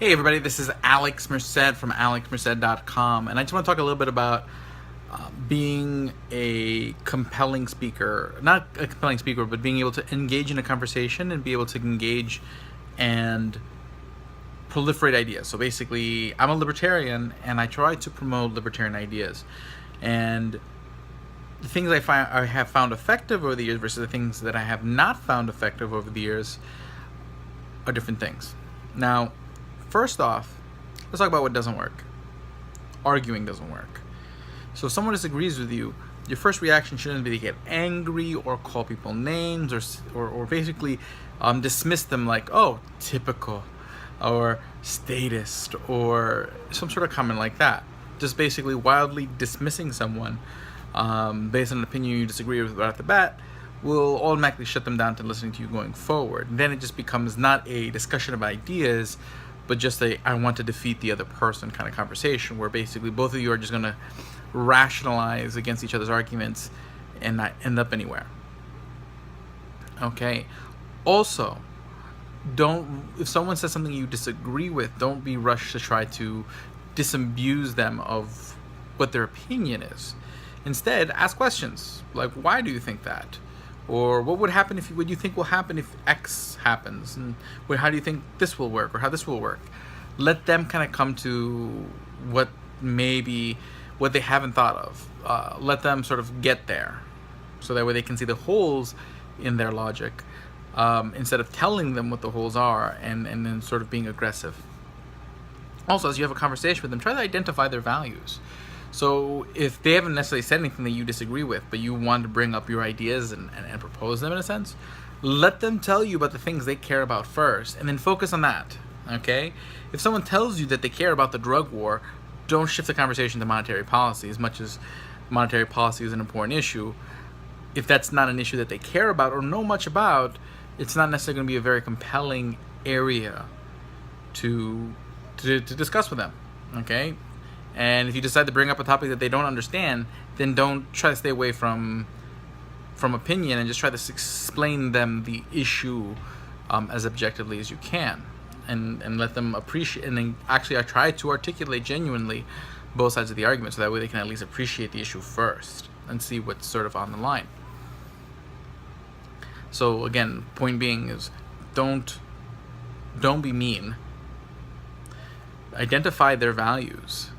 Hey everybody, this is Alex Merced from alexmerced.com, and I just want to talk a little bit about being a compelling speaker. Not a compelling speaker, but being able to engage in a conversation and be able to engage and proliferate ideas. So basically, I'm a libertarian and I try to promote libertarian ideas. And the things I have found effective over the years versus the things that I have not found effective over the years are different things. Now, first off, let's talk about what doesn't work. Arguing doesn't work. So if someone disagrees with you, your first reaction shouldn't be to get angry or call people names or basically dismiss them like, oh, typical, or statist, or some sort of comment like that. Just basically wildly dismissing someone based on an opinion you disagree with right off the bat will automatically shut them down to listening to you going forward. And then it just becomes not a discussion of ideas, but just a I want to defeat the other person kind of conversation, where basically both of you are just going to rationalize against each other's arguments and not end up anywhere. Okay. Also, if someone says something you disagree with, don't be rushed to try to disabuse them of what their opinion is. Instead, ask questions like, why do you think that? Or what would happen if, what do you think will happen if X happens? And how do you think this will work, or how this will work? Let them kind of come to what they haven't thought of. Let them sort of get there, so that way they can see the holes in their logic, instead of telling them what the holes are and then sort of being aggressive. Also, as you have a conversation with them, try to identify their values. So if they haven't necessarily said anything that you disagree with, but you want to bring up your ideas and propose them in a sense, let them tell you about the things they care about first, and then focus on that, okay? If someone tells you that they care about the drug war, don't shift the conversation to monetary policy. As much as monetary policy is an important issue, if that's not an issue that they care about or know much about, it's not necessarily going to be a very compelling area to discuss with them, okay? And if you decide to bring up a topic that they don't understand, then don't try to stay away from opinion, and just try to explain them the issue as objectively as you can, and let them appreciate. And then actually, I try to articulate genuinely both sides of the argument, so that way they can at least appreciate the issue first and see what's sort of on the line. So again, point being is don't be mean. Identify their values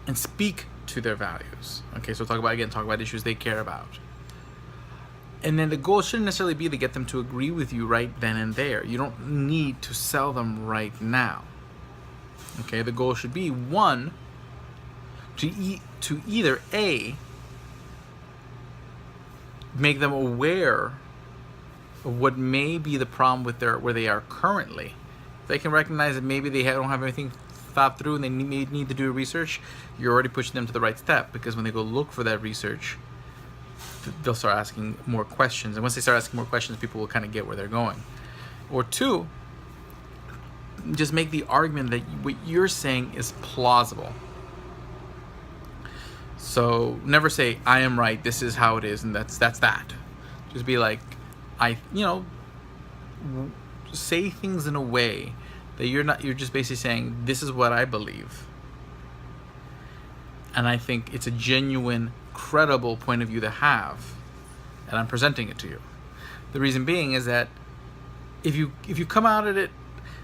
and speak to their values. Okay, so talk about issues they care about. And then the goal shouldn't necessarily be to get them to agree with you right then and there. You don't need to sell them right now. Okay, the goal should be, one, to either A, make them aware of what may be the problem with where they are currently. If they can recognize that maybe they don't have anything thought through and they need to do research, you're already pushing them to the right step, because when they go look for that research, they'll start asking more questions, and once they start asking more questions, people will kind of get where they're going. Or two, just make the argument that what you're saying is plausible. So never say I am right, this is how it is, and that's that. Just be like, say things in a way that you're just basically saying, this is what I believe, and I think it's a genuine, credible point of view to have, and I'm presenting it to you. The reason being is that if you come out at it,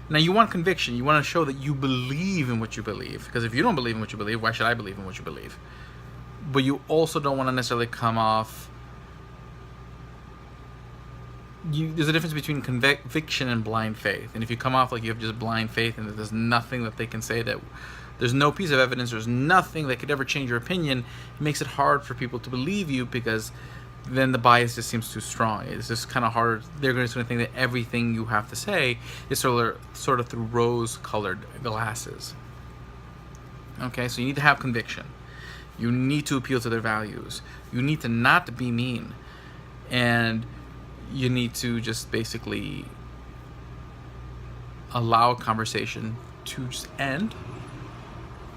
now you want conviction, you want to show that you believe in what you believe, because if you don't believe in what you believe, why should I believe in what you believe? But you also don't want to necessarily come off. There's a difference between conviction and blind faith. And if you come off like you have just blind faith and there's nothing that they can say, that there's no piece of evidence, there's nothing that could ever change your opinion, it makes it hard for people to believe you, because then the bias just seems too strong. It's just kind of hard. They're going to think that everything you have to say is sort of through rose-colored glasses. Okay, so you need to have conviction. You need to appeal to their values. You need to not be mean. And you need to just basically allow a conversation to just end,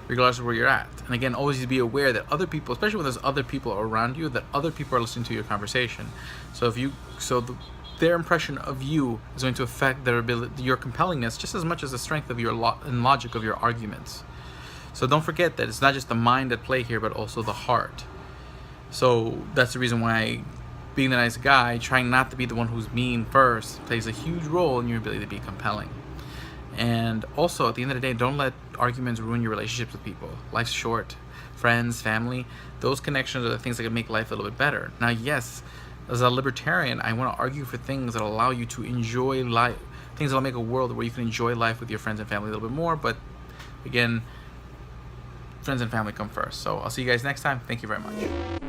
regardless of where you're at. And again, always be aware that other people, especially when there's other people around you, that other people are listening to your conversation. So their impression of you is going to affect their ability, your compellingness, just as much as the strength of your and logic of your arguments. So don't forget that it's not just the mind at play here, but also the heart. So that's the reason why being the nice guy, trying not to be the one who's mean first, plays a huge role in your ability to be compelling. And also, at the end of the day, don't let arguments ruin your relationships with people. Life's short. Friends, family, those connections are the things that can make life a little bit better. Now, yes, as a libertarian, I want to argue for things that allow you to enjoy life, things that will make a world where you can enjoy life with your friends and family a little bit more. But again, friends and family come first. So I'll see you guys next time. Thank you very much.